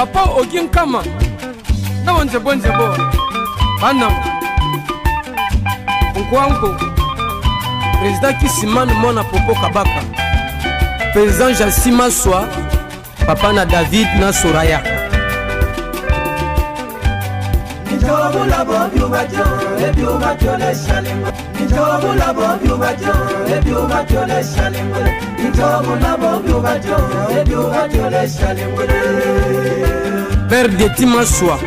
Papa Ogin Kama. Na wanjebo njebo. Banam. Nkwanko. Président Kisimane Mona Popo Kabaka. Président Jassima Soa. Papa na David na Soraya. Père de Timaswa.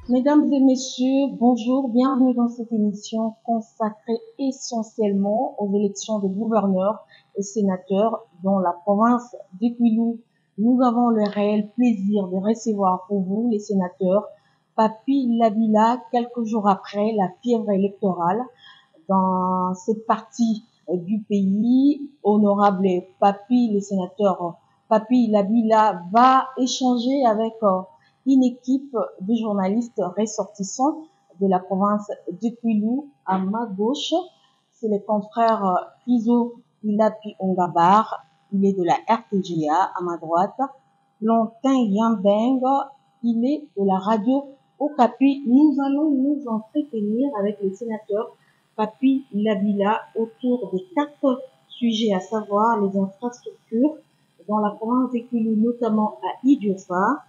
Mesdames et messieurs, bonjour, bienvenue dans cette émission consacrée essentiellement aux élections de gouverneurs et sénateurs dans la province du Kwilu. Nous avons le réel plaisir de recevoir pour vous, les sénateurs, Papi Labila, quelques jours après la fièvre électorale dans cette partie du pays. Honorable Papi, le sénateur Papi Labila va échanger avec une équipe de journalistes ressortissants de la province de Kwilu. À ma gauche, c'est le confrère Fizo Ilapi Ongabar, il est de la RTGA. À ma droite, Lontin Yambeng, il est de la radio Okapi. Nous allons nous entretenir avec le sénateur Papi Labila autour de 4 sujets, à savoir les infrastructures dans la province de Kwilu, notamment à Idiofa,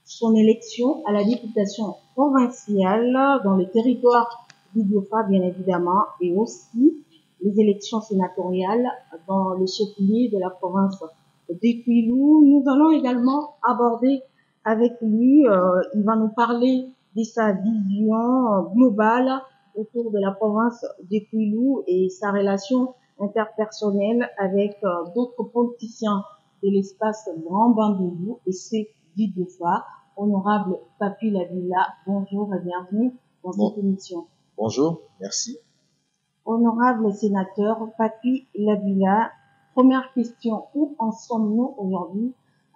son élection à la députation provinciale dans le territoire d'Idiofa, bien évidemment, et aussi les élections sénatoriales dans les chefs-lieux de la province de Kwilu. Nous allons également aborder avec lui, il va nous parler de sa vision globale autour de la province de Kwilu et sa relation interpersonnelle avec d'autres politiciens de l'espace Grand Bandundu et c'est d'Idiofa. Honorable Papi Labila, bonjour et bienvenue dans cette émission. Bonjour, merci. Honorable sénateur Papi Labila, première question, où en sommes-nous aujourd'hui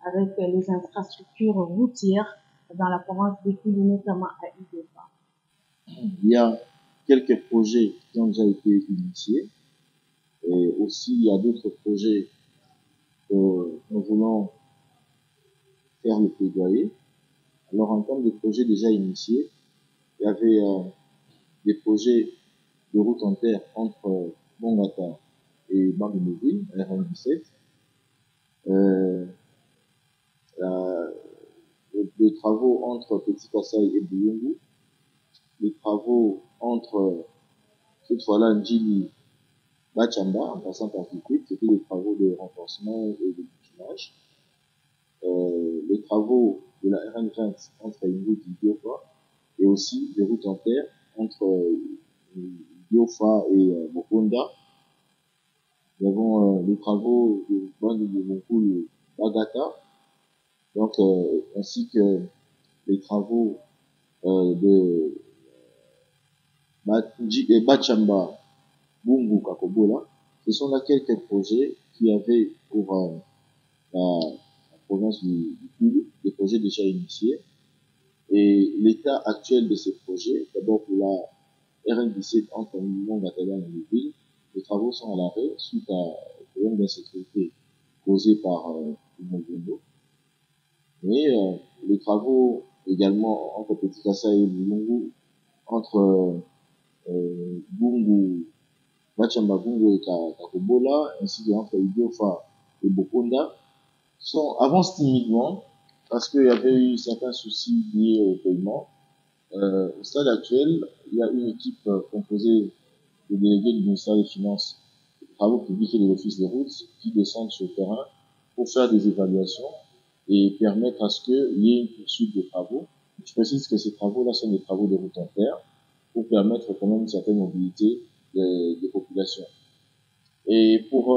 avec les infrastructures routières dans la province de Kwilu, notamment à Idiofa? Il y a quelques projets qui ont déjà été initiés et aussi il y a d'autres projets que nous voulons faire le plaidoyer. Alors, en termes de projets déjà initiés, il y avait des projets de route en terre entre Bongata et Bambinouville, RN17. Les travaux entre Petit Kassai et Buyungu. Les travaux entre, cette fois-là, Njili Bachamba, en passant par Kipit, c'était des travaux de renforcement et de bouchinage. Les travaux de la RN20 entre Ingout et Idiofa, et aussi des routes en terre entre Idiofa et Mokonda. Nous avons les travaux de Bande de Monkoul Bagata, donc ainsi que les travaux de Bachamba Bungu Kakobola. Ce sont là quelques projets qui avaient pour province du Puy, des projets déjà initiés. Et l'état actuel de ces projets, d'abord pour la RN17 entre Mont-Gatalan et Léville, les travaux sont à l'arrêt suite à problème d'insécurité causé par le Mogondo. Mais les travaux également entre Petit Kassai et Bulungu, entre Bungu, Bachamba Bungu et Kakobola, ainsi qu'entre Idiofa et Bokonda, avancent timidement parce qu'il y avait eu certains soucis liés au paiement. Au stade actuel, il y a une équipe composée de délégués du ministère des Finances, des Travaux publics et de l'Office des routes qui descendent sur le terrain pour faire des évaluations et permettre à ce qu'il y ait une poursuite des travaux. Je précise que ces travaux-là sont des travaux de route en terre pour permettre quand même une certaine mobilité des populations. Et pour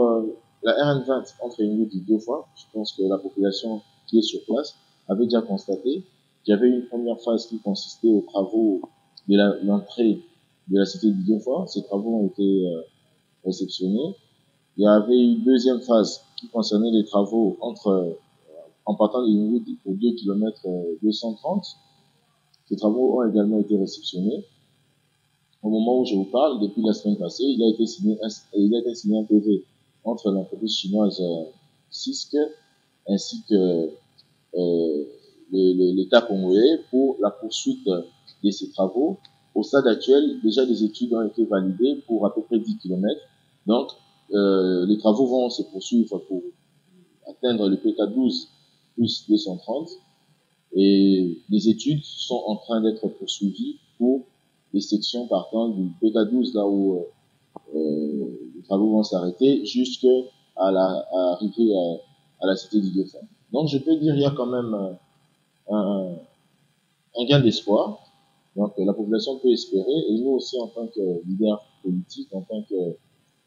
la RN20 entre Ingrid et Diofa, je pense que la population qui est sur place avait déjà constaté qu'il y avait une première phase qui consistait aux travaux de l'entrée de la cité du Diofa. Ces travaux ont été réceptionnés. Il y avait une deuxième phase qui concernait les travaux en partant de Ingrid pour 2 km 230. Ces travaux ont également été réceptionnés. Au moment où je vous parle, depuis la semaine passée, il a été signé un PV entre l'entreprise chinoise CISC ainsi que l'État congolais pour la poursuite de ces travaux. Au stade actuel, déjà des études ont été validées pour à peu près 10 km. Donc, les travaux vont se poursuivre pour atteindre le PK12 plus 230. Et les études sont en train d'être poursuivies pour les sections partant du PK12, là où les travaux vont s'arrêter, jusqu'à arriver à la cité du Dauphin. Donc, je peux dire qu'il y a quand même un gain d'espoir. Donc, la population peut espérer, et nous aussi, en tant que leader politique, en tant que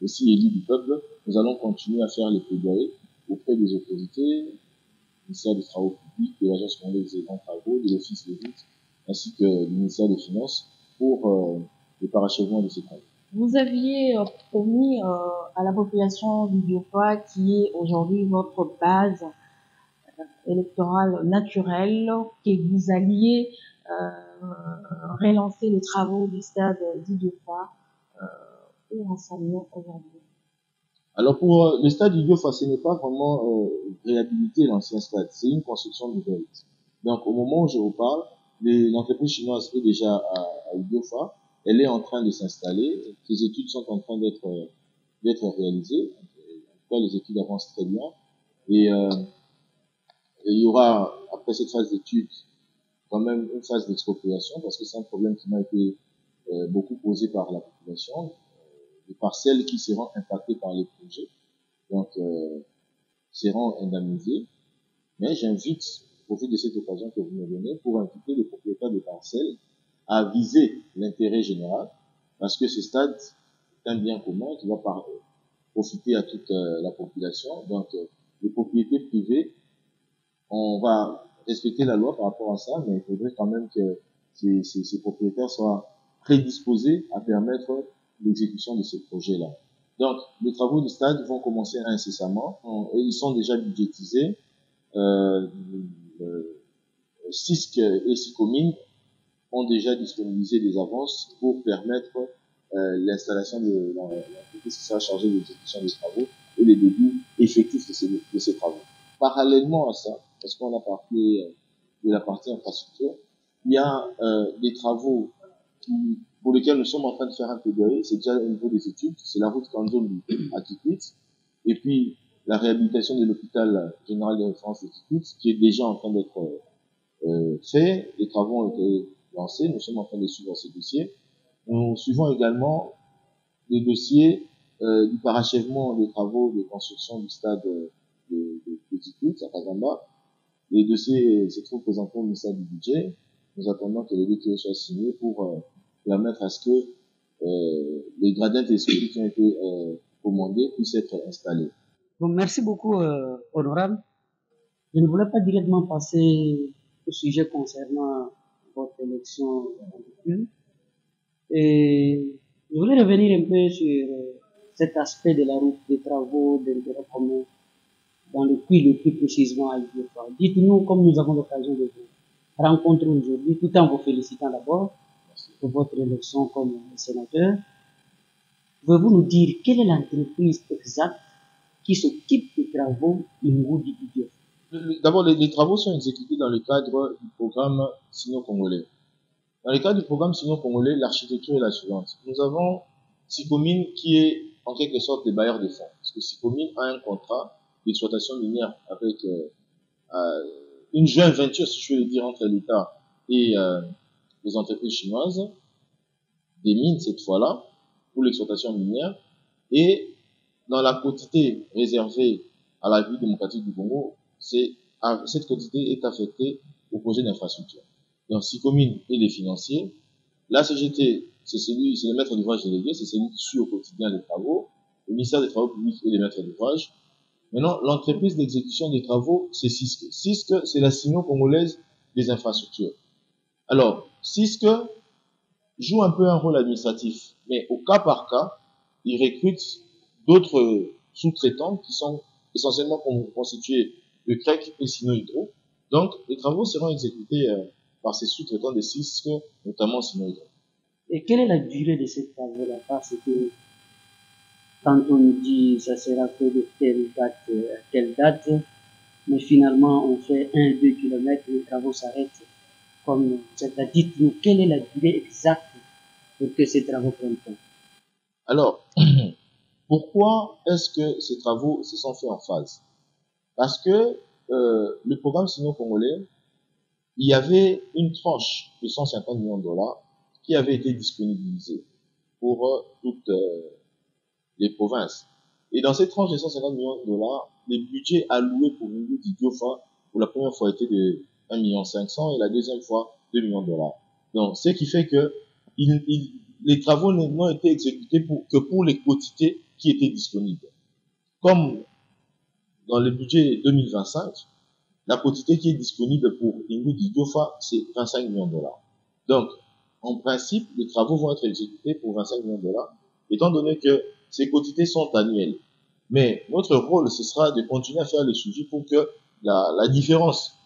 aussi élu du peuple, nous allons continuer à faire les plaidoyers auprès des autorités, du ministère des Travaux publics, de l'Agence congolaise des grands travaux, de l'Office des routes, ainsi que du ministère des Finances pour le parachèvement de ces travaux. Vous aviez promis à la population du Diofa, qui est aujourd'hui votre base électorale naturelle, que vous alliez relancer les travaux du stade du Diofa. Où en sommes-nous aujourd'hui? Alors pour le stade du Diofa, ce n'est pas vraiment réhabiliter l'ancien stade, c'est une construction nouvelle. Donc au moment où je vous parle, l'entreprise chinoise est déjà à Diofa, elle est en train de s'installer, les études sont en train d'être réalisées, en tout cas les études avancent très bien, et il y aura après cette phase d'études quand même une phase d'expropriation parce que c'est un problème qui m'a été beaucoup posé par la population. Les parcelles qui seront impactées par les projets, donc seront indemnisées. Mais j'invite, au profit de cette occasion que vous me donnez, pour inviter les propriétaires de parcelles à viser l'intérêt général, parce que ce stade est un bien commun qui va profiter à toute la population. Donc, les propriétés privées, on va respecter la loi par rapport à ça, mais il faudrait quand même que ces propriétaires soient prédisposés à permettre l'exécution de ce projet-là. Donc, les travaux du stade vont commencer incessamment. Et ils sont déjà budgétisés. CISC et SICOMIN ont déjà disponibilisé des avances pour permettre l'installation de l'entreprise qui sera chargée de l'exécution des travaux et les débuts effectifs de ces travaux. Parallèlement à ça, parce qu'on a parlé de la partie infrastructure, il y a des travaux pour lesquels nous sommes en train de faire un plaidoyer, c'est déjà au niveau des études, c'est la route Kanzombi à Kikwit, et puis la réhabilitation de l'hôpital général de référence de Kikwit, qui est déjà en train d'être fait, les travaux ont été lancés, nous sommes en train de suivre ces dossiers. Nous suivons également le dossier du parachèvement des travaux de construction du stade de Kikwit à Kazamba. Les dossiers se trouvent présentés au ministère du Budget. Nous attendons que les dossiers soient signés pour permettre à ce que les gradins télescopiques qui ont été commandés puissent être installés. Bon, merci beaucoup, honorable. Je ne voulais pas directement passer au sujet concernant votre élection et je voulais revenir un peu sur cet aspect de la route des travaux d'intérêt commun dans le Kwilu, plus précisément à Idiofa. Dites-nous, comme nous avons l'occasion de vous rencontrer aujourd'hui, tout en vous félicitant d'abord pour votre élection comme sénateur, pouvez-vous nous dire quelle est l'entreprise exacte qui s'occupe des travaux Ingudi Idiofa? D'abord, les travaux sont exécutés dans le cadre du programme sino-congolais. Dans le cadre du programme sino-congolais, l'architecture est la suivante. Nous avons Sicomine qui est en quelque sorte des bailleurs de fonds. Parce que Sicomine a un contrat d'exploitation minière avec une joint venture, si je veux le dire, entre l'État et les entreprises chinoises, des mines cette fois-là, pour l'exploitation minière. Et dans la quotité réservée à la République démocratique du Congo, cette quantité est affectée au projet d'infrastructure. Donc, Sicomine et les financiers. La CGT, c'est le maître d'ouvrage délégué, c'est celui qui suit au quotidien les travaux. Le ministère des Travaux publics et les maîtres d'ouvrage. Maintenant, l'entreprise d'exécution des travaux, c'est CISC. CISC, c'est la sino-congolaise des infrastructures. Alors, CISC joue un peu un rôle administratif, mais au cas par cas, il recrute d'autres sous-traitants qui sont essentiellement constitués de CREC et Sino-Hydro. Donc, les travaux seront exécutés par ces sous-traitants de CISC, notamment Sino-Hydro. Et quelle est la durée de ces travaux-là? Parce que quand on nous dit ça sera fait de telle date à telle date, mais finalement on fait 1-2 kilomètres, les travaux s'arrêtent. Comme c'est-à-dire, dites-nous quelle est la durée exacte pour que ces travaux prennent temps. Alors, pourquoi est-ce que ces travaux se sont faits en phase? Parce que le programme sino-congolais, il y avait une tranche de 150 millions de dollars qui avait été disponibilisée pour toutes les provinces. Et dans cette tranche de 150 millions de dollars, les budgets alloués pour Ingudi Idiofa, pour la première fois, étaient de 1,5 million et la deuxième fois 2 millions de dollars. Donc, ce qui fait que les travaux n'ont été exécutés que pour les quantités qui étaient disponibles. Comme dans le budget 2025, la quantité qui est disponible pour Ingudi Idiofa, c'est 25 millions de dollars. Donc, en principe, les travaux vont être exécutés pour 25 millions de dollars, étant donné que ces quantités sont annuelles. Mais notre rôle, ce sera de continuer à faire le suivi pour que la différence,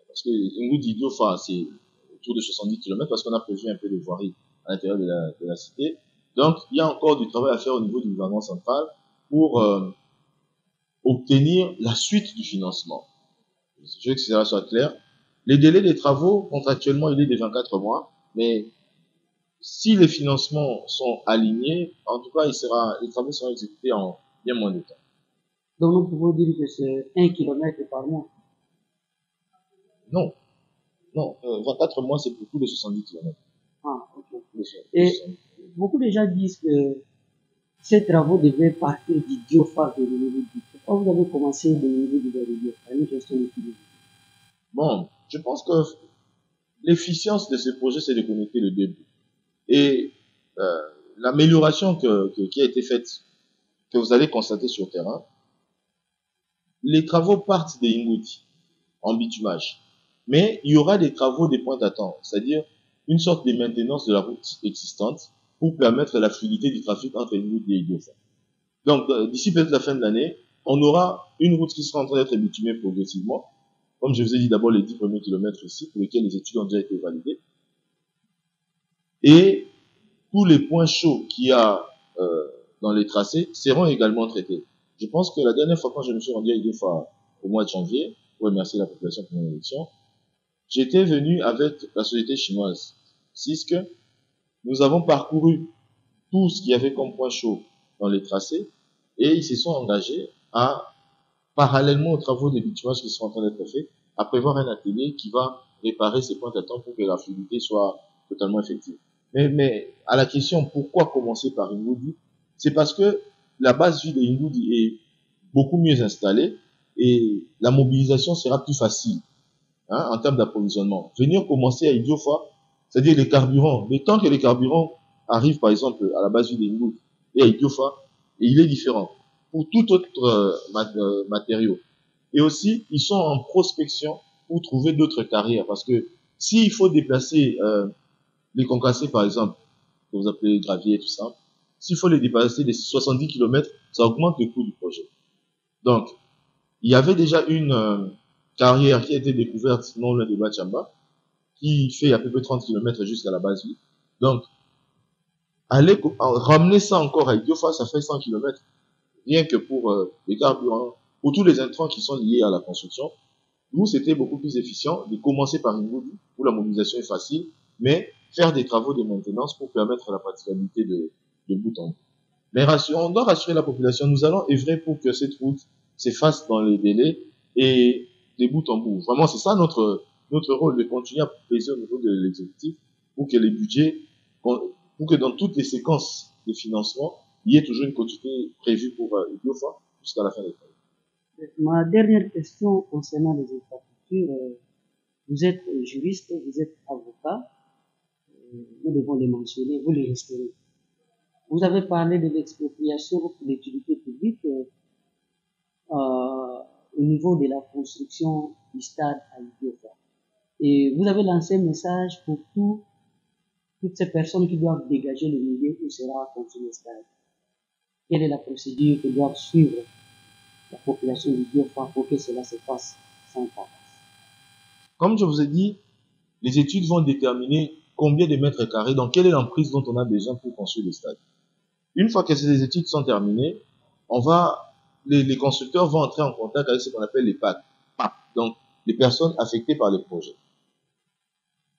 parce que Ingudi Idiofa, c'est autour de 70 km, parce qu'on a prévu un peu de voirie à l'intérieur de la cité. Donc, il y a encore du travail à faire au niveau du gouvernement central pour obtenir la suite du financement. Je veux que cela soit clair. Les délais des travaux, contractuellement, il est de 24 mois, mais si les financements sont alignés, en tout cas, les travaux seront exécutés en bien moins de temps. Donc, nous pouvons dire que c'est 1 kilomètre par mois? Non. 24 mois, c'est pour tous les 70 km. Ah, ok. Et beaucoup de gens disent que ces travaux devaient partir d'Idiofa de l'Université. Pourquoi vous avez commencé de l'Université de l'Idiofa? Une question de philosophe. Bon, je pense que l'efficience de ce projet, c'est de connecter le début. Et l'amélioration qui a été faite, que vous allez constater sur terrain, les travaux partent des Ingudi en bitumage. Mais il y aura des travaux des points d'attente, c'est-à-dire une sorte de maintenance de la route existante pour permettre la fluidité du trafic entre Ingudi et Idiofa. Donc, d'ici peut-être la fin de l'année, on aura une route qui sera en train d'être bitumée progressivement. Comme je vous ai dit, d'abord les 10 premiers kilomètres ici, pour lesquels les études ont déjà été validées. Et tous les points chauds qu'il y a dans les tracés seront également traités. Je pense que la dernière fois quand je me suis rendu à Idiofa au mois de janvier, pour remercier la population pour mon élection, j'étais venu avec la société chinoise CISC. Nous avons parcouru tout ce qu'il y avait comme point chaud dans les tracés et ils se sont engagés à, parallèlement aux travaux de bitumage qui sont en train d'être faits, à prévoir un atelier qui va réparer ces points d'attente pour que la fluidité soit totalement effective. Mais à la question pourquoi commencer par Ingudi, c'est parce que la base vie de Ingudi est beaucoup mieux installée et la mobilisation sera plus facile en termes d'approvisionnement. Venir commencer à Idiofa, c'est-à-dire les carburants, le temps que les carburants arrivent par exemple à la base vie de Ingudi et à Idiofa, et il est différent pour tout autre matériau. Et aussi, ils sont en prospection pour trouver d'autres carrières, parce que s'il faut déplacer les concassés, par exemple, que vous appelez gravier et tout ça, s'il faut les déplacer de 70 km, ça augmente le coût du projet. Donc, il y avait déjà une carrière qui a été découverte non loin de Bachamba, qui fait à peu près 30 km jusqu'à la base. Donc, ramener ça encore à Idiofa, ça fait 100 km. Rien que pour les carburants, pour tous les intrants qui sont liés à la construction. Nous, c'était beaucoup plus efficient de commencer par une route où la mobilisation est facile, mais faire des travaux de maintenance pour permettre la praticabilité de bout en bout. Mais on doit rassurer la population. Nous allons œuvrer pour que cette route s'efface dans les délais et de bout en bout. Vraiment, c'est ça notre rôle, de continuer à peser au niveau de l'exécutif pour que les budgets, pour que dans toutes les séquences de financement, il y ait toujours une quantité prévue pour Idiofa jusqu'à la fin des travaux. Ma dernière question concernant les infrastructures, vous êtes juriste, vous êtes avocat, nous devons les mentionner, vous les resterez. Vous avez parlé de l'expropriation pour l'utilité publique au niveau de la construction du stade à Idiofa. Et vous avez lancé un message pour toutes ces personnes qui doivent dégager le milieu où sera construit le stade. Quelle est la procédure que doivent suivre la population d'Idiofa pour que cela se fasse sans parasse? Comme je vous ai dit, les études vont déterminer combien de mètres carrés, donc quelle est l'emprise dont on a besoin pour construire le stade. Une fois que ces études sont terminées, les constructeurs vont entrer en contact avec ce qu'on appelle les PAC, donc les personnes affectées par le projet.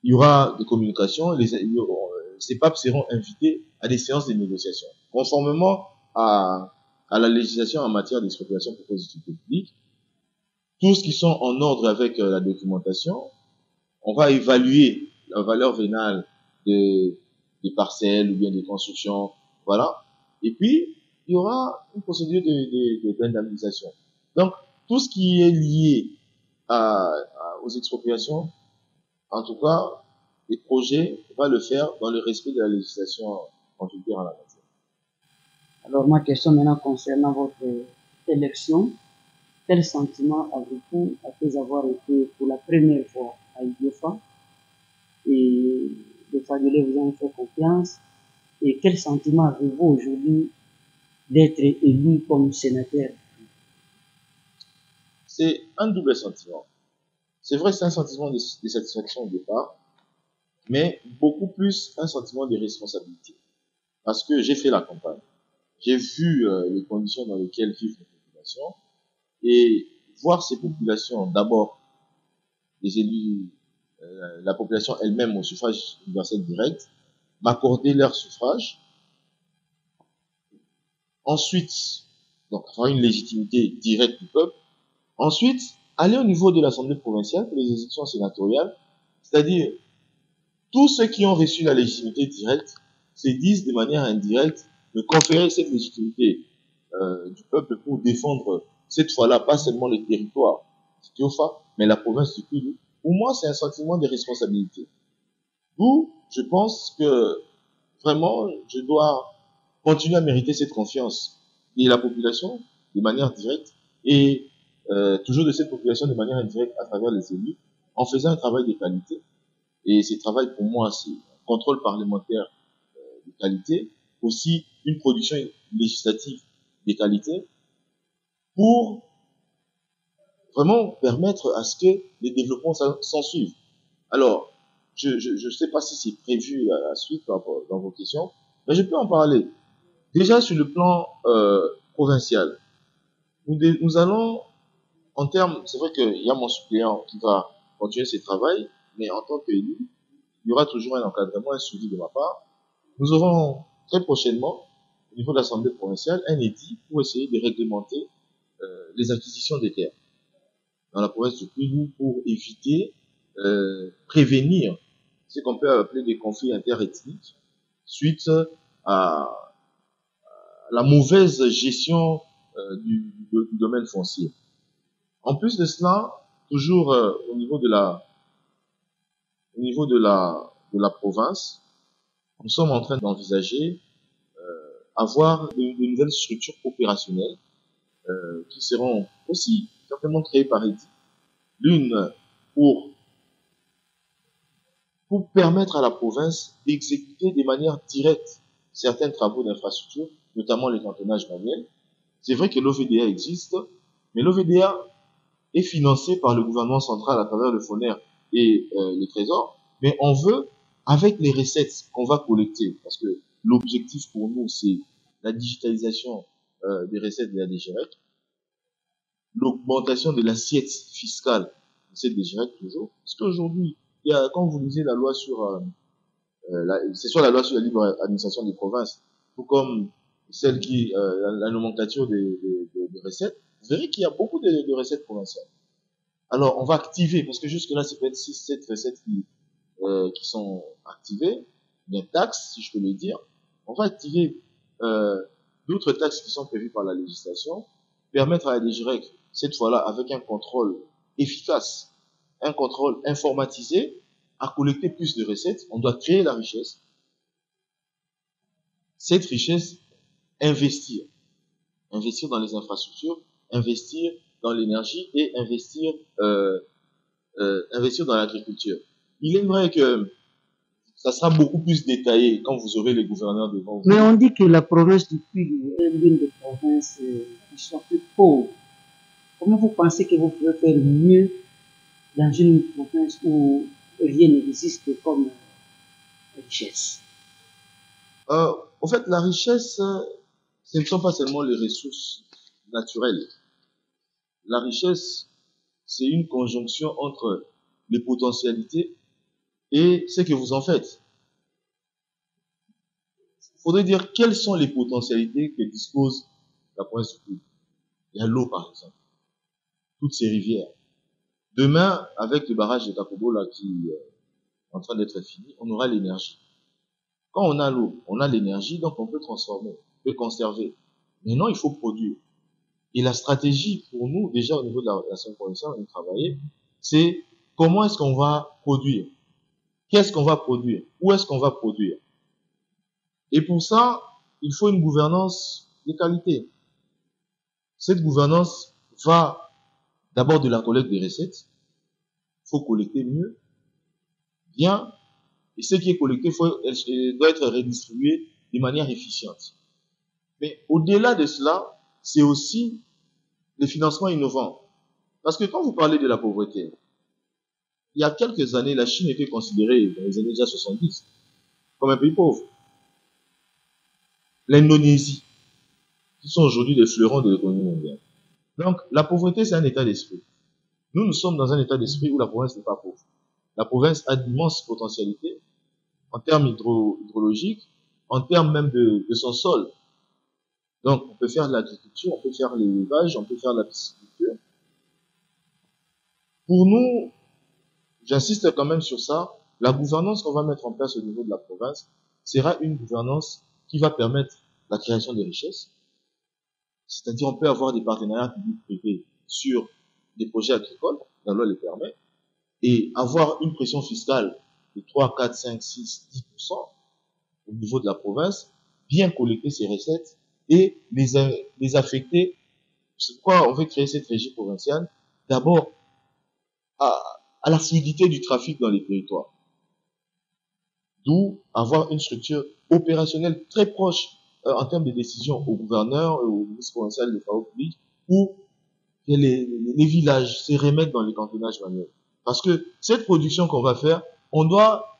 Il y aura des communications, ces PAP seront invités à des séances de négociation. Conformément à la législation en matière d'expropriation pour les utilité publique, tous qui sont en ordre avec la documentation, on va évaluer la valeur vénale des parcelles ou bien des constructions, voilà. Et puis, il y aura une procédure d'indemnisation. Donc, tout ce qui est lié aux expropriations, en tout cas, les projets, on va le faire dans le respect de la législation en vigueur en la matière. Alors, ma question maintenant concernant votre élection. Quel sentiment avez-vous après avoir été pour la première fois à Idiofa et les Fagolais vous ont fait confiance? Et quel sentiment avez-vous aujourd'hui d'être élu comme sénateur? C'est un double sentiment. C'est vrai que c'est un sentiment de satisfaction au départ, mais beaucoup plus un sentiment de responsabilité. Parce que j'ai fait la campagne. J'ai vu les conditions dans lesquelles vivent les populations. Et voir ces populations, d'abord, les élus, la population elle-même au suffrage universel direct, m'accorder leur suffrage. Ensuite, donc avoir une légitimité directe du peuple. Ensuite, aller au niveau de l'Assemblée provinciale pour les élections sénatoriales, c'est-à-dire tous ceux qui ont reçu la légitimité directe se disent de manière indirecte me conférer cette légitimité du peuple pour défendre cette fois-là pas seulement le territoire d'Idiofa, mais la province du Kwilu. Pour moi, c'est un sentiment de responsabilité. D'où, je pense que vraiment, je dois continuer à mériter cette confiance de la population de manière directe et toujours de cette population de manière indirecte à travers les élus, en faisant un travail de qualité. Et ce travail, pour moi, c'est un contrôle parlementaire de qualité, aussi une production législative de qualité, pour vraiment permettre à ce que les développements s'en suivent. Alors, je ne sais pas si c'est prévu à la suite dans vos questions, mais je peux en parler. Déjà sur le plan provincial, nous allons, en termes, c'est vrai qu'il y a mon suppléant qui va continuer ses travaux, mais en tant qu'élu, il y aura toujours un encadrement, un suivi de ma part. Nous aurons très prochainement, au niveau de l'Assemblée provinciale, un édit pour essayer de réglementer les acquisitions des terres dans la province du Kwilu pour éviter, prévenir ce qu'on peut appeler des conflits interethniques suite à la mauvaise gestion du domaine foncier. En plus de cela, toujours au niveau de la province, nous sommes en train d'envisager avoir de nouvelles structures opérationnelles qui seront aussi certainement créées par édit. L'une pour permettre à la province d'exécuter de manière directe certains travaux d'infrastructure, notamment les cantonnages manuels. C'est vrai que l'OVDA existe, mais l'OVDA est financé par le gouvernement central à travers le FONER et le Trésor, mais on veut, avec les recettes qu'on va collecter, parce que l'objectif pour nous, c'est la digitalisation des recettes de la DGREC, l'augmentation de l'assiette fiscale de cette DGREC toujours, parce qu'aujourd'hui, quand vous lisez la loi sur c'est sur la loi sur la libre administration des provinces, tout comme celle qui, la nomenclature des recettes, vous verrez qu'il y a beaucoup de recettes provinciales. Alors, on va activer, parce que jusque-là, c'est peut-être 6-7 recettes qui sont activées, des taxes, si je peux le dire. On va activer d'autres taxes qui sont prévues par la législation, permettre à la DGREC, cette fois-là, avec un contrôle efficace, un contrôle informatisé, à collecter plus de recettes. On doit créer la richesse. Cette richesse, investir dans les infrastructures, investir dans l'énergie et investir dans l'agriculture. Il est vrai que ça sera beaucoup plus détaillé quand vous aurez les gouverneurs devant vous. Mais on dit que la province du Puy est l'une des provinces qui sont plus pauvres. Comment vous pensez que vous pouvez faire mieux dans une province où rien n'existe comme richesse? En fait, la richesse, ce ne sont pas seulement les ressources naturelles. La richesse, c'est une conjonction entre les potentialités et ce que vous en faites. Il faudrait dire quelles sont les potentialités que dispose la province du Puy. Il y a l'eau, par exemple. Toutes ces rivières. Demain, avec le barrage de Takobo là, qui est en train d'être fini, on aura l'énergie. Quand on a l'eau, on a l'énergie, donc on peut transformer, on peut conserver. Maintenant, il faut produire. Et la stratégie pour nous, déjà au niveau de la scène provinciale, on a travaillé, c'est comment est-ce qu'on va produire? Qu'est-ce qu'on va produire? Où est-ce qu'on va produire? Et pour ça, il faut une gouvernance de qualité. Cette gouvernance va d'abord de la collecte des recettes. Il faut collecter mieux, bien, et ce qui est collecté doit être redistribué de manière efficiente. Mais au-delà de cela, c'est aussi les financements innovants. Parce que quand vous parlez de la pauvreté, il y a quelques années, la Chine était considérée, dans les années déjà 70, comme un pays pauvre. L'Indonésie, qui sont aujourd'hui des fleurons de l'économie mondiale. Donc, la pauvreté, c'est un état d'esprit. Nous sommes dans un état d'esprit où la province n'est pas pauvre. La province a d'immenses potentialités en termes hydrologiques, en termes même de son sol. Donc, on peut faire de l'agriculture, on peut faire l'élevage, on peut faire de la pisciculture. Pour nous, j'insiste quand même sur ça, la gouvernance qu'on va mettre en place au niveau de la province sera une gouvernance qui va permettre la création de richesses. C'est-à-dire, on peut avoir des partenariats publics-privés sur des projets agricoles, la loi le permet, et avoir une pression fiscale de 3, 4, 5, 6, 10% au niveau de la province, bien collecter ces recettes et les affecter. C'est pourquoi on veut créer cette régie provinciale, d'abord à la fluidité du trafic dans les territoires. D'où avoir une structure opérationnelle très proche en termes de décision au gouverneur, au ministre provincial des travaux publics, où les villages se remettent dans les cantonnages manuels. Parce que cette production qu'on va faire, on doit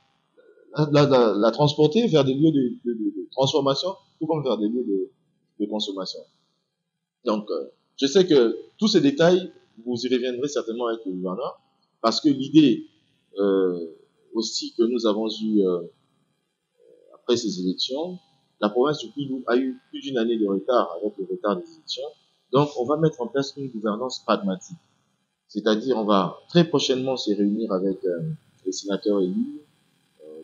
la transporter vers des lieux de transformation, tout comme vers des lieux de consommation. Donc, je sais que tous ces détails, vous y reviendrez certainement avec le gouverneur, parce que l'idée aussi que nous avons eue après ces élections, la province du Puy a eu plus d'une année de retard avec le retard des élections. Donc, on va mettre en place une gouvernance pragmatique. C'est-à-dire, on va très prochainement se réunir avec les sénateurs élus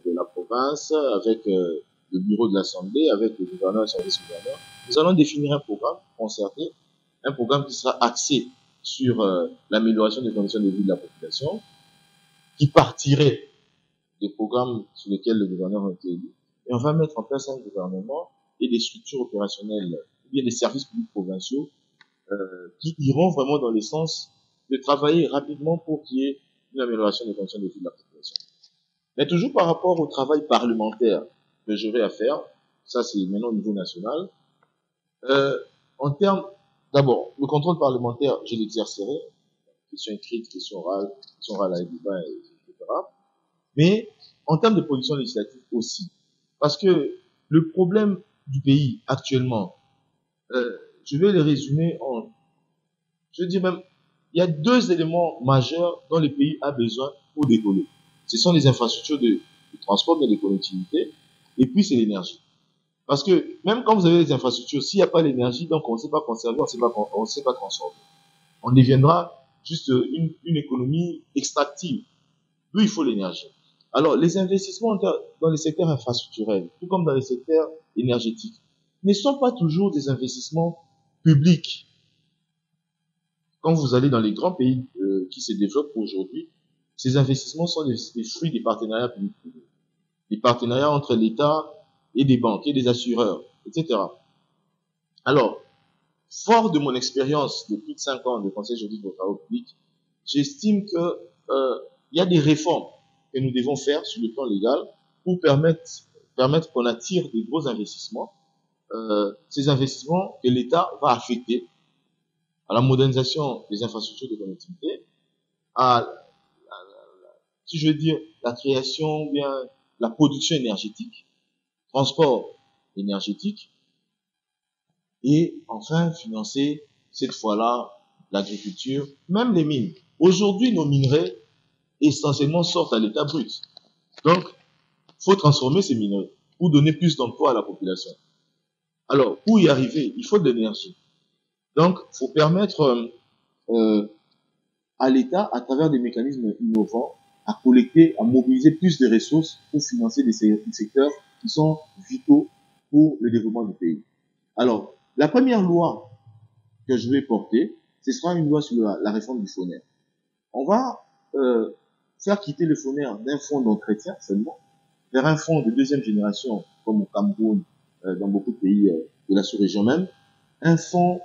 de la province, avec le bureau de l'Assemblée, avec le gouverneur et son vice-gouverneur. Nous allons définir un programme concerté, un programme qui sera axé sur l'amélioration des conditions de vie de la population, qui partirait des programmes sur lesquels le gouverneur a été élu. Et on va mettre en place un gouvernement et des structures opérationnelles, ou bien des services publics provinciaux, qui iront vraiment dans le sens de travailler rapidement pour qu'il y ait une amélioration des conditions de vie de la population. Mais toujours par rapport au travail parlementaire que j'aurai à faire, ça c'est maintenant au niveau national, en termes, d'abord, le contrôle parlementaire, je l'exercerai, question écrite, question orale avec débat, etc. Mais en termes de production législative aussi. Parce que le problème du pays actuellement, je vais le résumer je dis même, il y a deux éléments majeurs dont le pays a besoin pour décoller. Ce sont les infrastructures de transport dans les collectivités, et puis c'est l'énergie. Parce que même quand vous avez les infrastructures, s'il n'y a pas l'énergie, donc on ne sait pas conserver, on ne sait pas transformer. On deviendra juste une économie extractive. D'où il faut l'énergie. Alors, les investissements dans les secteurs infrastructurels, tout comme dans les secteurs énergétiques, ne sont pas toujours des investissements publics. Quand vous allez dans les grands pays qui se développent aujourd'hui, ces investissements sont des fruits des partenariats publics-privés. Des partenariats entre l'État et des banques et des assureurs, etc. Alors, fort de mon expérience de plus de 5 ans de conseil juridique aux travaux publics, j'estime que il y a des réformes que nous devons faire sur le plan légal pour permettre qu'on attire des gros investissements. Ces investissements que l'État va affecter à la modernisation des infrastructures de connectivité, si je veux dire, la création ou bien la production énergétique, transport énergétique, et enfin financer cette fois-là l'agriculture, même les mines. Aujourd'hui, nos minerais essentiellement sortent à l'état brut. Donc, il faut transformer ces minerais pour donner plus d'emploi à la population. Alors, pour y arriver, il faut de l'énergie. Donc, il faut permettre à l'État, à travers des mécanismes innovants, à collecter, à mobiliser plus de ressources pour financer des secteurs qui sont vitaux pour le développement du pays. Alors, la première loi que je vais porter, ce sera une loi sur la réforme du FONER. On va faire quitter le FONER d'un fonds d'entretien seulement vers un fonds de deuxième génération, comme au Cameroun, dans beaucoup de pays de la sous-région même, un fonds,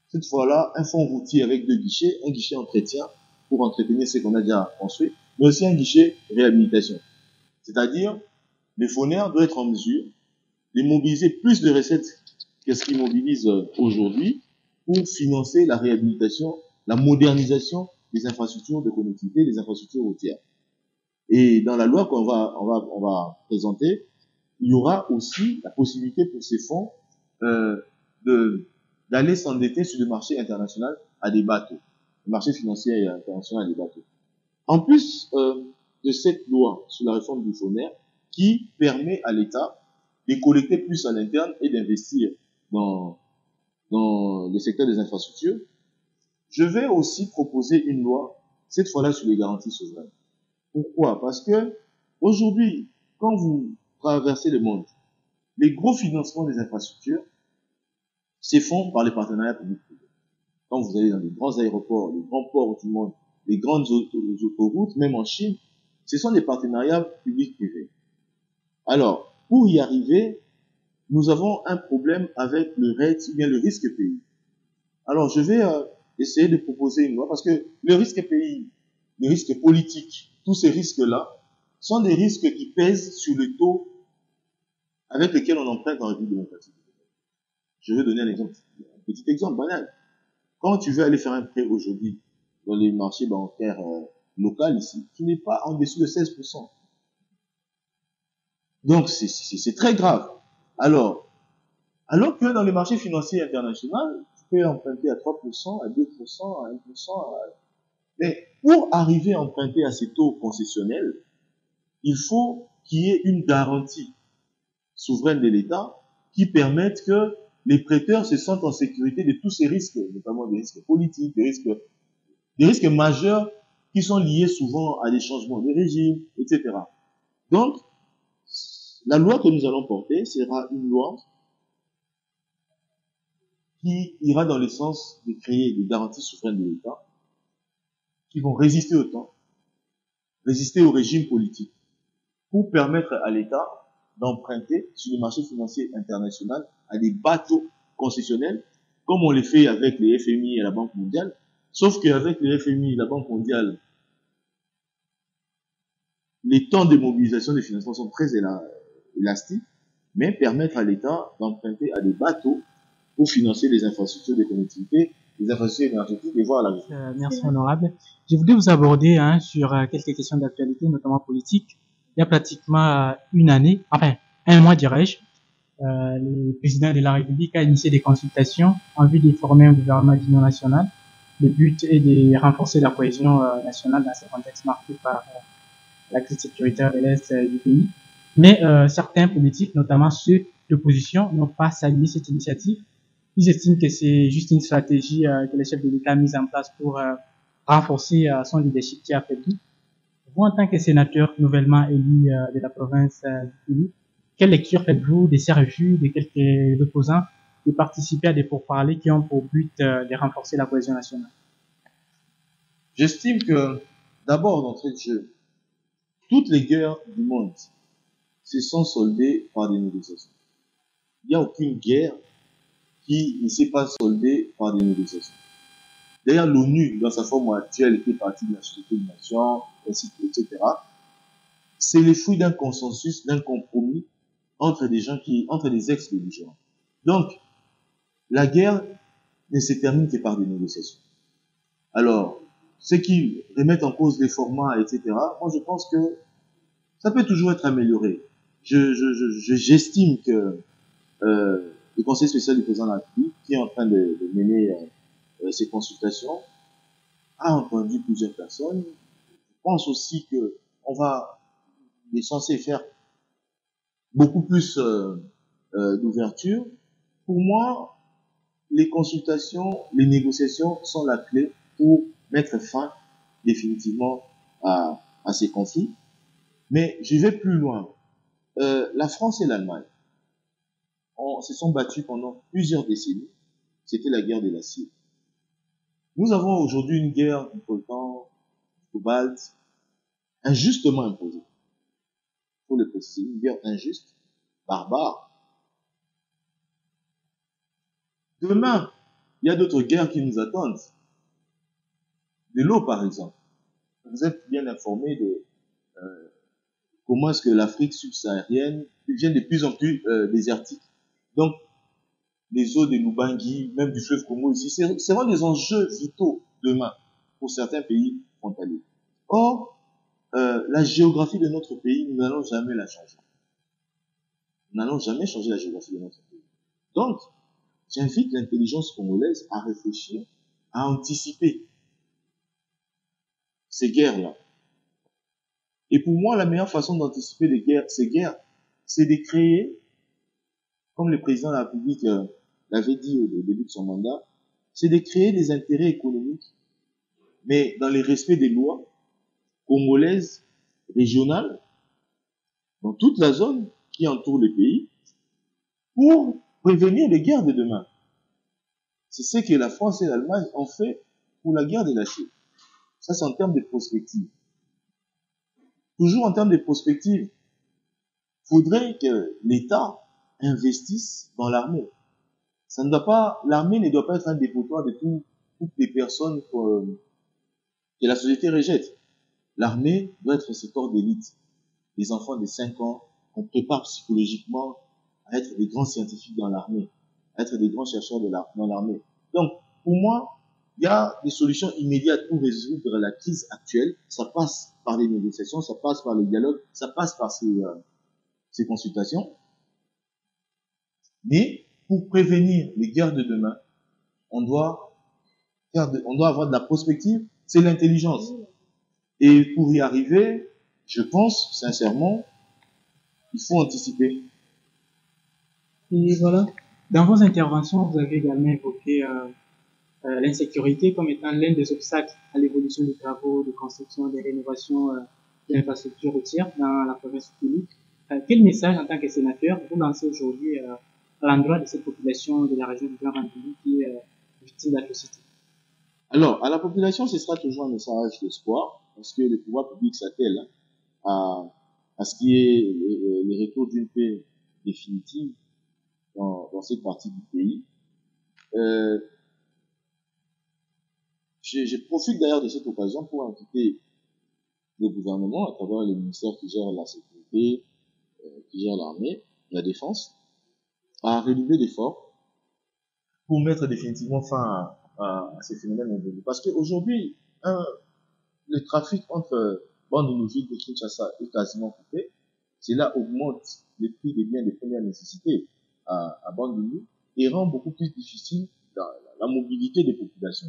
cette fois-là, un fonds routier avec 2 guichets, un guichet entretien pour entretenir ce qu'on a déjà construit, mais aussi un guichet réhabilitation. C'est-à-dire, le FONER doit être en mesure de mobiliser plus de recettes que ce qu'il mobilise aujourd'hui pour financer la réhabilitation, la modernisation des infrastructures de connectivité, des infrastructures routières. Et dans la loi qu'on va présenter, il y aura aussi la possibilité pour ces fonds d'aller s'endetter sur le marché international à des bateaux, le marché financier international à des bateaux. En plus de cette loi sur la réforme du FONER, qui permet à l'État de collecter plus à l'interne et d'investir dans le secteur des infrastructures, je vais aussi proposer une loi, cette fois-là sur les garanties souveraines. Pourquoi? Parce que aujourd'hui, quand vous traversez le monde, les gros financements des infrastructures se font par les partenariats publics-privés. Quand vous allez dans les grands aéroports, les grands ports du monde, les grandes autoroutes, même en Chine, ce sont des partenariats publics-privés. Alors, pour y arriver, nous avons un problème avec le REIT, ou bien le risque pays. Alors, je vais essayer de proposer une loi, parce que le risque pays, le risque politique, tous ces risques-là, sont des risques qui pèsent sur le taux avec lequel on emprunte en République démocratique. Je vais donner un exemple, un petit exemple banal. Quand tu veux aller faire un prêt aujourd'hui dans les marchés bancaires locaux ici, tu n'es pas en dessous de 16%. Donc, c'est très grave. Alors que dans les marchés financiers internationaux, tu peux emprunter à 3%, à 2%, à 1%. Mais pour arriver à emprunter à ces taux concessionnels, il faut qu'il y ait une garantie souveraine de l'État qui permette que les prêteurs se sentent en sécurité de tous ces risques, notamment des risques politiques, des risques majeurs qui sont liés souvent à des changements de régime, etc. Donc, la loi que nous allons porter sera une loi qui ira dans le sens de créer des garanties souveraines de l'État qui vont résister au temps, résister au régime politique, pour permettre à l'État d'emprunter sur le marché financier international à des bateaux concessionnels, comme on le fait avec les FMI et la Banque mondiale, sauf qu'avec les FMI et la Banque mondiale, les temps de mobilisation des financements sont très élastiques, mais permettre à l'État d'emprunter à des bateaux pour financer les infrastructures de connectivité des infrastructures énergétiques et voir l'avenir. Merci honorable. Je voudrais vous aborder sur quelques questions d'actualité, notamment politique. Il y a pratiquement une année, enfin un mois dirais-je, le président de la République a initié des consultations en vue de former un gouvernement d'union nationale. Le but est de renforcer la cohésion nationale dans ce contexte marqué par la crise sécuritaire de l'Est du pays. Mais certains politiques, notamment ceux d'opposition, n'ont pas salué cette initiative. Ils estiment que c'est juste une stratégie que le chef de l'État a mise en place pour renforcer son leadership qui a affaibli. Vous, en tant que sénateur nouvellement élu de la province du Pays, quelle lecture faites-vous de ces refus de quelques opposants de participer à des pourparlers qui ont pour but de renforcer la cohésion nationale? J'estime que, d'abord, d'entrée de jeu, toutes les guerres du monde se sont soldées par des négociations. Il n'y a aucune guerre qui ne s'est pas soldée par des négociations. D'ailleurs, l'ONU, dans sa forme actuelle, fait partie de la Société des Nations, etc. C'est le fruit d'un consensus, d'un compromis entre des ex-belligérants. Donc, la guerre ne se termine que par des négociations. Alors, ceux qui remettent en cause les formats, etc., moi je pense que ça peut toujours être amélioré. J'estime que le Conseil spécial du président de la République, qui est en train de mener ces consultations, a entendu plusieurs personnes. Je pense aussi que il est censé faire beaucoup plus d'ouverture. Pour moi, les consultations, les négociations sont la clé pour mettre fin définitivement à ces conflits. Mais je vais plus loin. La France et l'Allemagne se sont battus pendant plusieurs décennies. C'était la guerre de l'acier. Nous avons aujourd'hui une guerre du coltan, du cobalt, injustement imposée. Il faut le préciser, une guerre injuste, barbare. Demain, il y a d'autres guerres qui nous attendent. De l'eau, par exemple. Vous êtes bien informé de comment est-ce que l'Afrique subsaharienne devient de plus en plus désertique. Donc, les eaux de l'Ubangi, même du fleuve Congo ici, seront des enjeux vitaux demain pour certains pays frontaliers. Or, la géographie de notre pays, nous n'allons jamais la changer. Nous n'allons jamais changer la géographie de notre pays. Donc, j'invite l'intelligence congolaise à réfléchir, à anticiper ces guerres-là. Et pour moi, la meilleure façon d'anticiper ces guerres, c'est de créer, comme le président de la République l'avait dit au début de son mandat, c'est de créer des intérêts économiques, mais dans le respect des lois congolaises, régionales, dans toute la zone qui entoure le pays, pour prévenir les guerres de demain. C'est ce que la France et l'Allemagne ont fait pour la guerre de la Chine. Ça, c'est en termes de prospective. Toujours en termes de prospective, il faudrait que l'État investisse dans l'armée. L'armée ne doit pas être un dépotoir de toutes les personnes que la société rejette. L'armée doit être ce corps d'élite. Les enfants de 5 ans, on prépare psychologiquement à être des grands scientifiques dans l'armée, à être des grands chercheurs dans l'armée. Donc, pour moi, il y a des solutions immédiates pour résoudre la crise actuelle. Ça passe par les négociations, ça passe par le dialogue, ça passe par ces consultations. Mais pour prévenir les guerres de demain, on doit avoir de la prospective, c'est l'intelligence. Et pour y arriver, je pense sincèrement, il faut anticiper. Et voilà, dans vos interventions, vous avez également évoqué l'insécurité comme étant l'un des obstacles à l'évolution des travaux de construction et de rénovation de l'infrastructure routière dans la province du Pays. Quel message, en tant que sénateur, vous lancez aujourd'hui à l'endroit de cette population de la région du Grand Ventoux qui est victime d'atrocités? Alors, à la population, ce sera toujours un message d'espoir, parce que le pouvoir public s'attelle à ce qu'il y ait le retour d'une paix définitive dans cette partie du pays. Je profite d'ailleurs de cette occasion pour inviter le gouvernement, à travers les ministères qui gèrent la sécurité, qui gèrent l'armée, la défense, à redoubler d'efforts pour mettre définitivement fin à ces phénomènes évoluent. Parce qu'aujourd'hui, le trafic entre Bandundu et Kinshasa est quasiment coupé. Cela augmente les prix des biens de première nécessité à Bandundu et rend beaucoup plus difficile la mobilité des populations.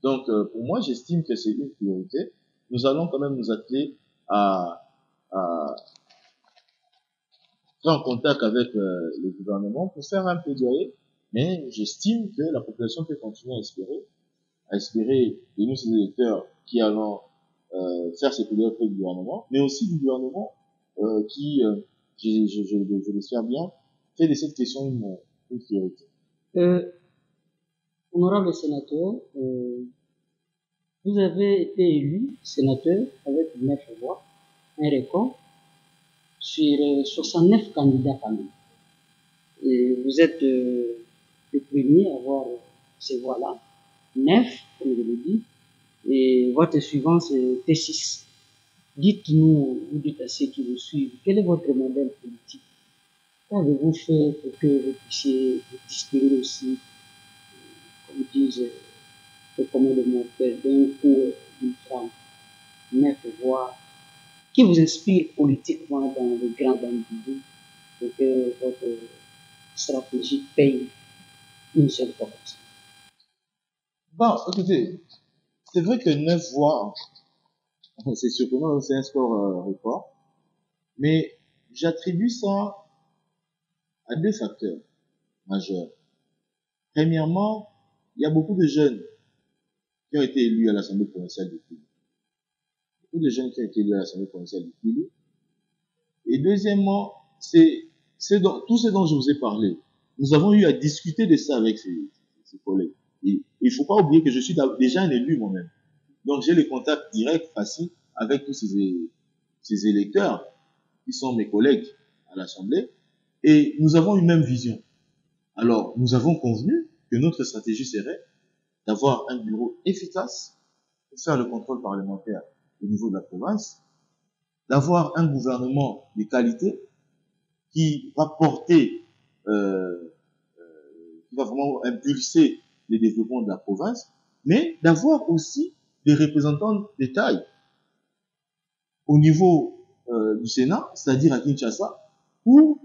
Donc, pour moi, j'estime que c'est une priorité. Nous allons quand même nous atteler à faire un contact avec le gouvernement pour faire un plaidoyer, mais j'estime que la population peut continuer à espérer de nous, ces électeurs, qui allons faire ces plaidoyers auprès du gouvernement, mais aussi du gouvernement qui, je l'espère bien, fait de cette question une priorité. Honorable sénateur, vous avez été élu sénateur avec 9 voix, un record, sur 69 candidats quand même. Et vous êtes le premier à avoir ces voix-là, 9, comme je l'ai dit, et votre suivant c'est T6. Dites-nous, vous dites à ceux qui vous suivent, quel est votre modèle politique? Qu'avez-vous fait pour que vous puissiez vous distinguer aussi, comme disent le commun des mortels, d'un coup d'une femme, 9 voix, qui vous inspire politiquement dans le grand Bandundu pour que votre stratégie paye une seule fois? Bon, écoutez, c'est vrai que 9 voix, c'est surprenant, c'est un score record, mais j'attribue ça à 2 facteurs majeurs. Premièrement, il y a beaucoup de jeunes qui ont été élus à l'Assemblée provinciale du Kwilu. Beaucoup de jeunes qui ont été élus à l'Assemblée provinciale du Kwilu. Et deuxièmement, c'est tout ce dont je vous ai parlé. Nous avons eu à discuter de ça avec ces collègues. Et il faut pas oublier que je suis déjà un élu moi-même. Donc j'ai le contact direct, facile, avec tous ces électeurs qui sont mes collègues à l'Assemblée. Et nous avons une même vision. Alors, nous avons convenu que notre stratégie serait d'avoir un bureau efficace pour faire le contrôle parlementaire au niveau de la province, d'avoir un gouvernement de qualité qui va porter, qui va vraiment impulser le développement de la province, mais d'avoir aussi des représentants de taille au niveau du Sénat, c'est-à-dire à Kinshasa, pour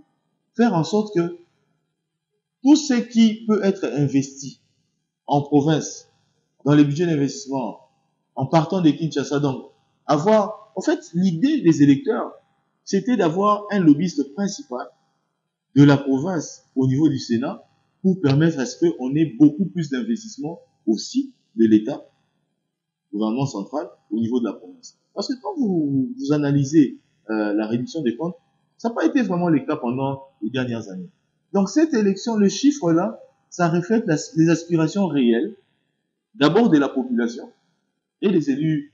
faire en sorte que tout ce qui peut être investi en province, dans les budgets d'investissement, en partant de Kinshasa, donc, en fait, l'idée des électeurs, c'était d'avoir un lobbyiste principal de la province au niveau du Sénat pour permettre à ce qu'on ait beaucoup plus d'investissement aussi de l'État, gouvernement central, au niveau de la province. Parce que quand vous analysez la réduction des comptes, ça n'a pas été vraiment le cas pendant les dernières années. Donc cette élection, le chiffre là, ça reflète les aspirations réelles, d'abord de la population et des élus,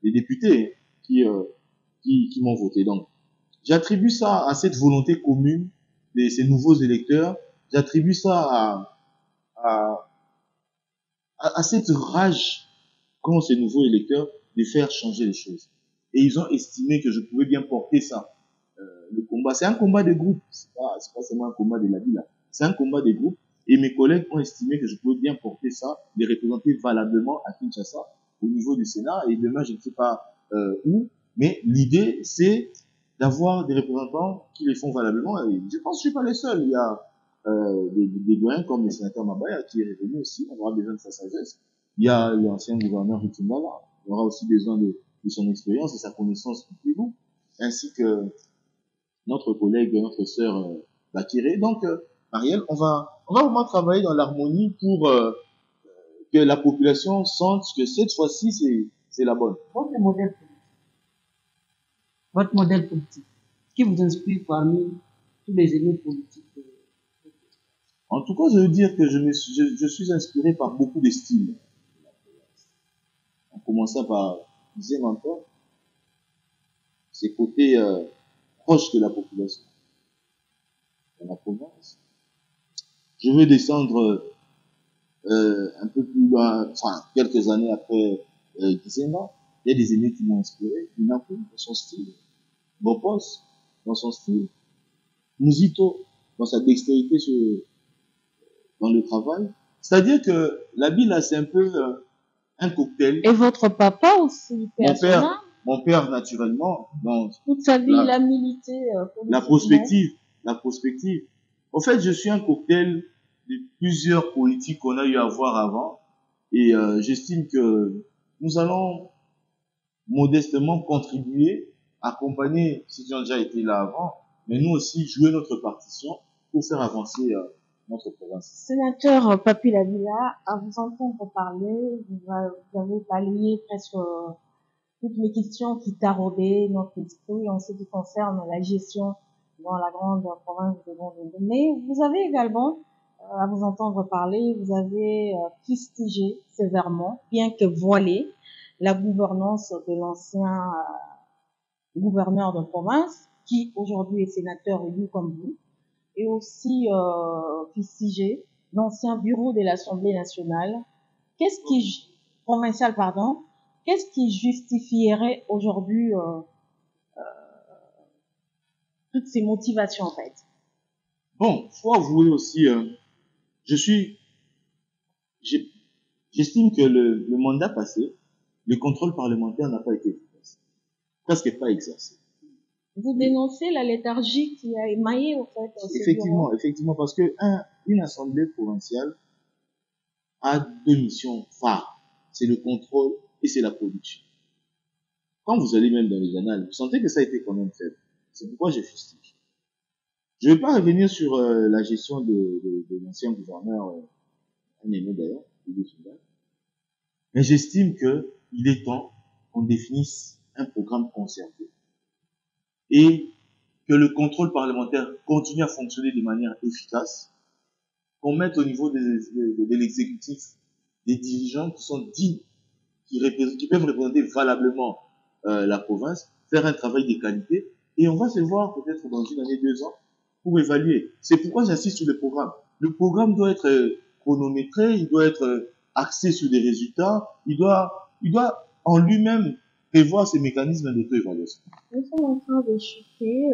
des députés qui m'ont voté. Donc j'attribue ça à cette volonté commune de ces nouveaux électeurs. J'attribue ça à cette rage qu'ont ces nouveaux électeurs de faire changer les choses. Et ils ont estimé que je pouvais bien porter ça. Le combat, c'est un combat de groupe. C'est pas seulement un combat de la ville. C'est un combat de groupe. Et mes collègues ont estimé que je pouvais bien porter ça, les représenter valablement à Kinshasa, au niveau du Sénat. Et demain, je ne sais pas où. Mais l'idée, c'est d'avoir des représentants qui les font valablement. Et je pense que je suis pas le seul. Il y a des doyens comme le sénateur Mabaya qui est revenu aussi. On aura besoin de sa sagesse. Il y a l'ancien gouverneur Ritimbala. On aura aussi besoin de son expérience et sa connaissance du Kwilu, ainsi que notre collègue, notre sœur Bakiré. Donc, Marielle, on va vraiment travailler dans l'harmonie pour que la population sente que cette fois-ci, c'est la bonne. Votre modèle politique, qui vous inspire parmi tous les élus politiques? En tout cas, je veux dire que je suis inspiré par beaucoup de styles. En commençant par Disait Mentor, ses côtés proches de la population, dans la province. Je veux descendre un peu plus loin, enfin, quelques années après Gisenga. Il y a des aînés qui m'ont inspiré. Inaku, dans son style. Bopos, dans son style. Muzito, dans sa dextérité dans le travail. C'est-à-dire que la vie, là, c'est un peu un cocktail. Et votre papa aussi, personnel? Mon père, naturellement, donc, Toute sa vie, il a milité la prospective. En fait, je suis un cocktail de plusieurs politiques qu'on a eu à voir avant. Et j'estime que nous allons modestement contribuer, accompagner ceux qui ont déjà été là avant, mais nous aussi jouer notre partition pour faire avancer notre province. Sénateur Papi Lavilla, à vous entendre parler, vous avez balayé presque toutes les questions qui taraudaient notre esprit en ce qui concerne la gestion dans la grande province de Londres. Mais vous avez également, à vous entendre parler, vous avez fustigé sévèrement, bien que voilé, la gouvernance de l'ancien gouverneur de province, qui aujourd'hui est sénateur élu comme vous, et aussi fustigé l'ancien bureau de l'Assemblée nationale. Provincial, pardon. Qu'est-ce qui justifierait aujourd'hui toutes ces motivations, en fait? Bon, faut avouer aussi, j'estime que le mandat passé, le contrôle parlementaire n'a pas été efficace. Presque pas exercé. Vous dénoncez la léthargie qui a émaillé, en fait, effectivement, parce que une assemblée provinciale a deux missions phares. C'est le contrôle et c'est la production. Quand vous allez même dans les annales, vous sentez que ça a été quand même faible. C'est pourquoi je fustige. Je ne vais pas revenir sur la gestion de l'ancien gouverneur, un aîné d'ailleurs, mais j'estime que il est temps qu'on définisse un programme concerté et que le contrôle parlementaire continue à fonctionner de manière efficace, qu'on mette au niveau de l'exécutif des dirigeants qui sont dignes, qui peuvent représenter valablement la province, faire un travail de qualité, et on va se voir peut-être dans une année, 2 ans, pour évaluer. C'est pourquoi j'insiste sur le programme. Le programme doit être chronométré, il doit être axé sur des résultats, il doit en lui-même prévoir ces mécanismes d'auto-évaluation. Nous sommes en train de chuter,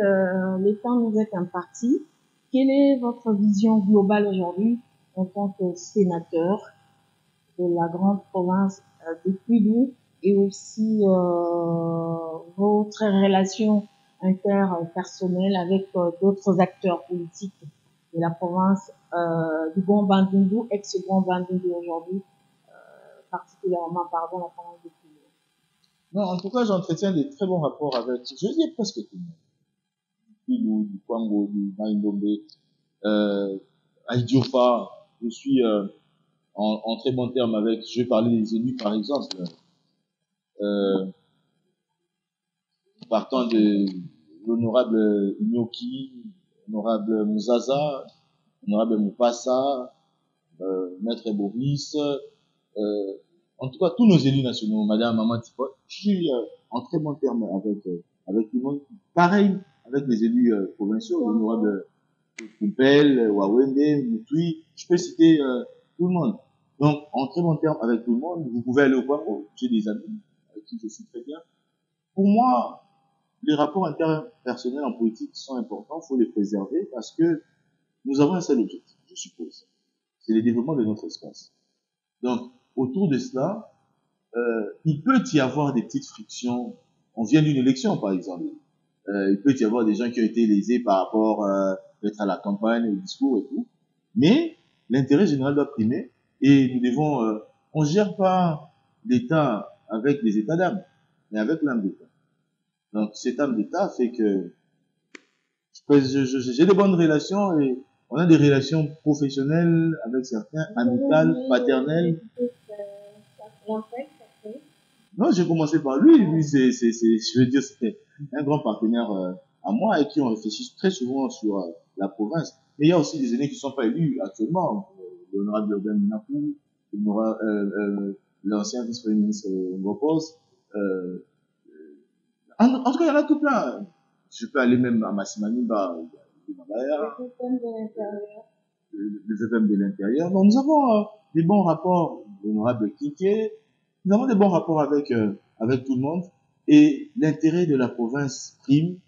l'État nous est imparti. Quelle est votre vision globale aujourd'hui en tant que sénateur de la grande province de Kwilu et aussi votre relation interpersonnelle avec d'autres acteurs politiques de la province du Grand Bandundu, ex-Grand Bandundu aujourd'hui, particulièrement la province de Kwilu? Non, en tout cas, j'entretiens de très bons rapports avec, je dis presque tout le monde. Kwilu, du Kwango, du Maïndombe, Aïdiofa, je suis en très bon terme avec, je vais parler des élus par exemple, partant de l'honorable Nyoki, honorable Mouzaza, honorable Moupassa, maître Boris, en tout cas tous nos élus nationaux, madame Maman Tipot, je suis en très bon terme avec tout le monde. Pareil avec les élus provinciaux, l'honorable Poupel, Wawende, Moutui, je peux citer tout le monde. Donc, en très bon terme avec tout le monde, vous pouvez aller au Congo, j'ai des amis avec qui je suis très bien. Pour moi, les rapports interpersonnels en politique sont importants, il faut les préserver parce que nous avons un seul objectif, je suppose. C'est le développement de notre espace. Donc, autour de cela, il peut y avoir des petites frictions. On vient d'une élection, par exemple. Il peut y avoir des gens qui ont été lésés par rapport peut-être à la campagne, au discours et tout. Mais l'intérêt général doit primer et nous devons... on ne gère pas l'État avec les états d'âme, mais avec l'âme d'État. Donc cette âme d'État fait que j'ai de bonnes relations et on a des relations professionnelles avec certains, amicales, paternelles. Non, j'ai commencé par lui. Lui, je veux dire, c'était un grand partenaire à moi et qui on réfléchit très souvent sur la province. Mais il y a aussi des aînés qui ne sont pas élus actuellement. L'honorable Urbain Minapou, l'ancien vice-premier ministre Ngopos. En tout cas, il y en a tout plein. Je peux aller même à Massimaniba, le VPM de l'intérieur. Donc, nous avons des bons rapports, l'honorable Kike. Nous avons des bons rapports avec tout le monde. Et l'intérêt de la province prime,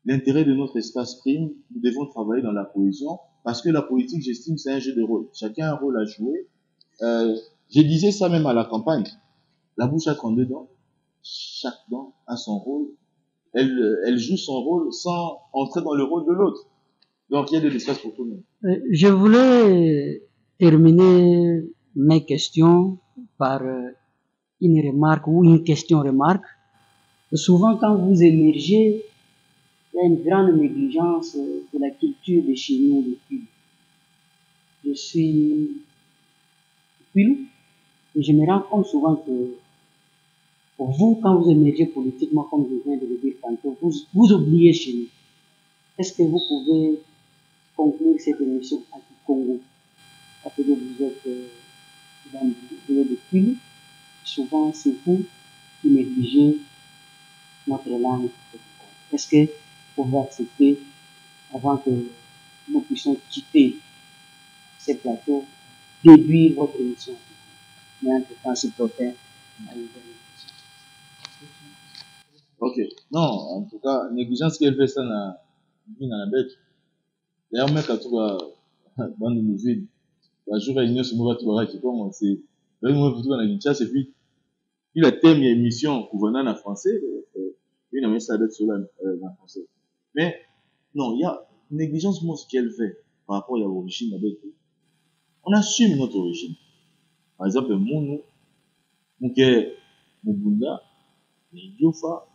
l'intérêt de notre espace prime. Nous devons travailler dans la cohésion Parce que la politique, j'estime, c'est un jeu de rôle. Chacun a un rôle à jouer. Je disais ça même à la campagne. La bouche a 32 dents. Chaque dent a son rôle. Elle joue son rôle sans entrer dans le rôle de l'autre. Donc, il y a de l'espace pour tout le monde. Je voulais terminer mes questions par une remarque ou une question-remarque. Souvent, quand vous émergez, il y a une grande négligence de la culture de chez nous, de Pilou. Je suis Pilou et je me rends compte souvent que pour vous, quand vous émergez politiquement, comme je viens de le dire tantôt, vous oubliez chez nous. Est-ce que vous pouvez conclure cette émission à Congo? Parce que vous êtes vous êtes de Pilou. Souvent, c'est vous qui négligez notre langue. Est-ce que vous pouvez accepter, avant que nous puissions quitter ce plateau, déduire votre émission? Mais en tout cas, s'il vous plaît, à une dernière question. Ok. Non, en tout cas, négligence qu'elle fait ça dans la bête. D'ailleurs, mec, à tout va, dans le musée, la jour réunion, ce mot va tout va qui commence, c'est, le mot pour tout dans la Kinshasa, et puis le thème et émission, gouvernant en français, il a mis ça d'être sur en français. Mais, non, il y a négligence, moi, ce qu'elle fait, par rapport à l'origine, avec, on assume notre origine. Par exemple, mon Mubunda, Yofa,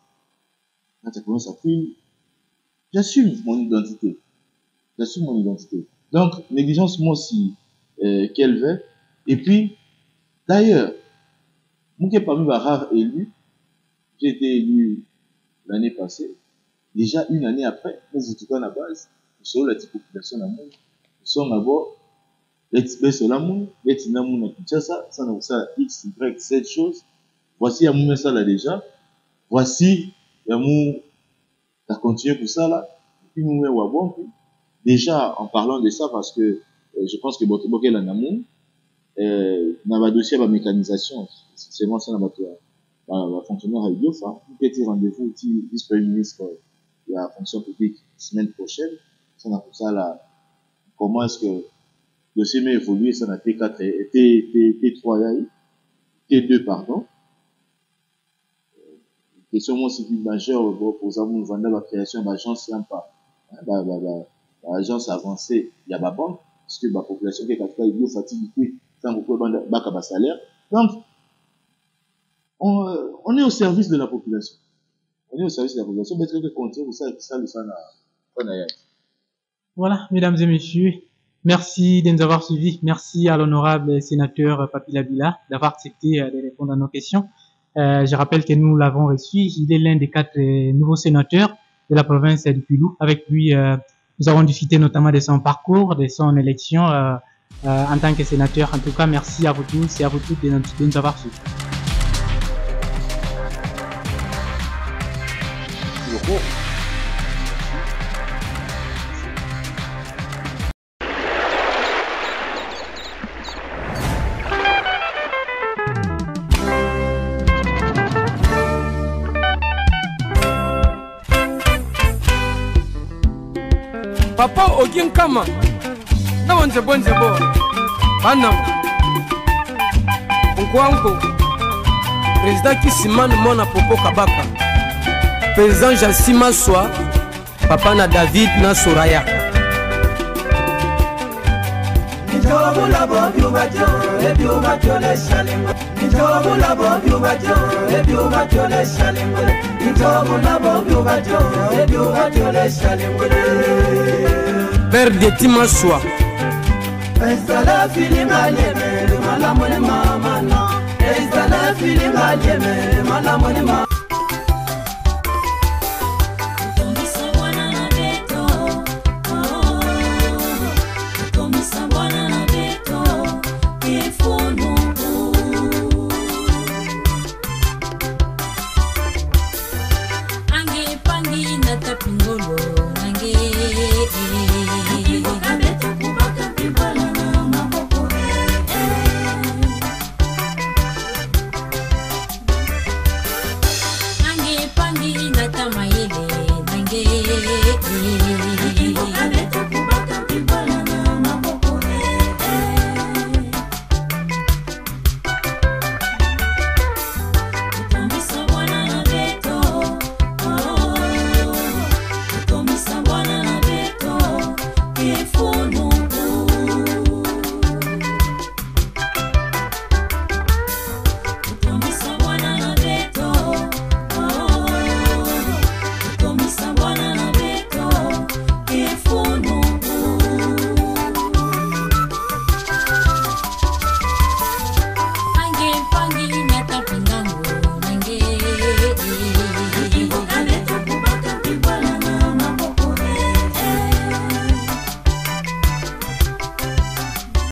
quand tu commences à prier, j'assume mon identité. Donc, négligence, moi aussi, qu'elle veut. Et puis, d'ailleurs, moi qui est parmi les rares élus, j'ai été élu l'année passée, déjà une année après, nous vous à la base, nous sommes la petite population à monde, nous sommes d'abord, les petits baisses la monde, les petits namoun à Kinshasa, ça nous ça X, Y, 7 choses. Voici à mon ça là déjà, voici, à mon, t'as continué pour ça là, et puis nous, bon, puis, déjà, en parlant de ça, parce que je pense que Botoboke la namoun, dans le dossier de la mécanisation, c'est vraiment ça dans le fonctionnaire à Yofa, petit rendez-vous, vice-premier ministre de la fonction publique la semaine prochaine, ça n'a pour ça là, comment est-ce que le dossier m'a évolué, ça n'a T4, T3, T2, pardon. Question moi civile majeure, pour nous vendre la création de l'agence Yampa, l'agence avancée, il y a ma banque, parce que la population qui est capitale, il y a fatigué, sans beaucoup de salaire. Donc, on est au service de la population. Mais est-ce que continuer pour ça, Voilà, mesdames et messieurs, merci de nous avoir suivis. Merci à l'honorable sénateur Papila Bila d'avoir accepté de répondre à nos questions. Je rappelle que nous l'avons reçu. Il est l'un des 4 nouveaux sénateurs de la province du Pilou. Avec lui, nous avons discuté notamment de son parcours, de son élection en tant que sénateur. En tout cas, merci à vous tous et à vous toutes de nous avoir suivis. Papa Ogin Kama, na wanze bo, Anam, Nkwanko, Président Kisimane Mona Popo Kabaka, Président Jassima Soa, Papa na David na Soraya. Père de Timaswa. Estala filima yeme, malamone mama no. Estala filima yeme, malamone mama.